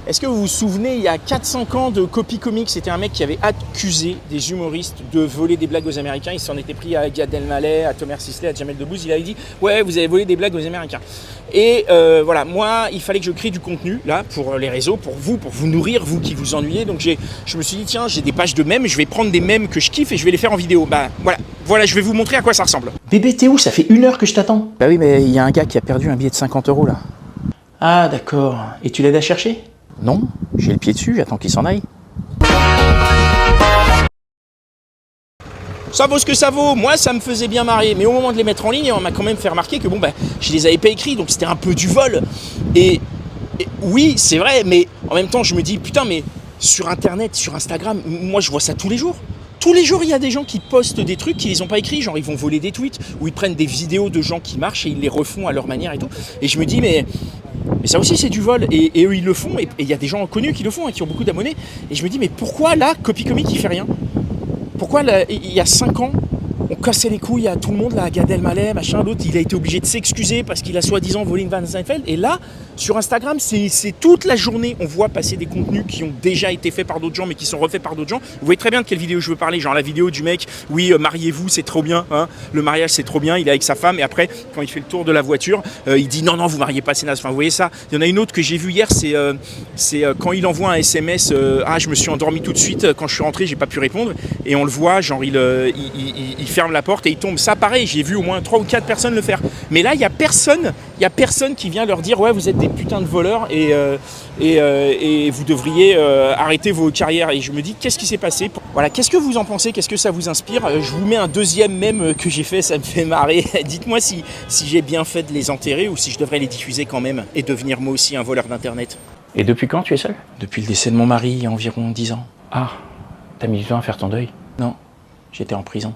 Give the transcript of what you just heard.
Est-ce que vous vous souvenez, il y a 4-5 ans de Copy Comics, c'était un mec qui avait accusé des humoristes de voler des blagues aux Américains. Il s'en était pris à Gad Elmaleh, à Thomas Sisley, à Jamel Debbouze. Il avait dit « Ouais, vous avez volé des blagues aux Américains ». Et voilà, moi, il fallait que je crée du contenu, là, pour les réseaux, pour vous nourrir, vous qui vous ennuyez. Donc je me suis dit, tiens, j'ai des pages de mèmes, je vais prendre des mèmes que je kiffe et je vais les faire en vidéo. Bah voilà, je vais vous montrer à quoi ça ressemble. Bébé, t'es où? Ça fait 1 heure que je t'attends. Bah oui, mais il y a un gars qui a perdu un billet de 50 € là. Ah, d'accord. Et tu l'aides à chercher? Non, j'ai le pied dessus, j'attends qu'il s'en aille. Ça vaut ce que ça vaut, moi ça me faisait bien marrer, mais au moment de les mettre en ligne, on m'a quand même fait remarquer que bon je les avais pas écrits, donc c'était un peu du vol. Et oui, c'est vrai, mais en même temps je me dis, putain, mais sur internet, sur Instagram, moi je vois ça tous les jours. Tous les jours, il y a des gens qui postent des trucs qu'ils les ont pas écrits, genre ils vont voler des tweets, ou ils prennent des vidéos de gens qui marchent et ils les refont à leur manière et tout. Et je me dis, mais ça aussi c'est du vol, et eux ils le font, et il y a des gens connus qui le font, qui ont beaucoup d'abonnés. Et je me dis, mais pourquoi là, Copy Comics il fait rien? Pourquoi là, il y a 5 ans, on cassait les couilles à tout le monde, là, à Gad Elmaleh, machin, l'autre, il a été obligé de s'excuser parce qu'il a soi-disant volé une Van Seinfeld. Et là, sur Instagram, c'est toute la journée, on voit passer des contenus qui ont déjà été faits par d'autres gens, mais qui sont refaits par d'autres gens. Vous voyez très bien de quelle vidéo je veux parler, genre la vidéo du mec, oui, mariez-vous, c'est trop bien, hein, le mariage c'est trop bien, il est avec sa femme, et après, quand il fait le tour de la voiture, il dit non, vous mariez pas, c'est naze. Enfin, vous voyez ça. Il y en a une autre que j'ai vue hier, c'est quand il envoie un SMS, ah, je me suis endormi tout de suite, quand je suis rentré, j'ai pas pu répondre, et on le voit, genre il ferme la porte et il tombe. Ça, pareil, j'ai vu au moins 3 ou 4 personnes le faire. Mais là, il y a personne qui vient leur dire ouais, vous êtes des putains de voleurs et vous devriez arrêter vos carrières. Et je me dis, qu'est-ce qui s'est passé? Voilà, qu'est-ce que vous en pensez? Qu'est-ce que ça vous inspire? Je vous mets un deuxième mème que j'ai fait, ça me fait marrer. Dites-moi si j'ai bien fait de les enterrer ou si je devrais les diffuser quand même et devenir moi aussi un voleur d'internet. Et depuis quand tu es seul? Depuis le décès de mon mari, il y a environ 10 ans. Ah, t'as mis du temps à faire ton deuil? Non, j'étais en prison.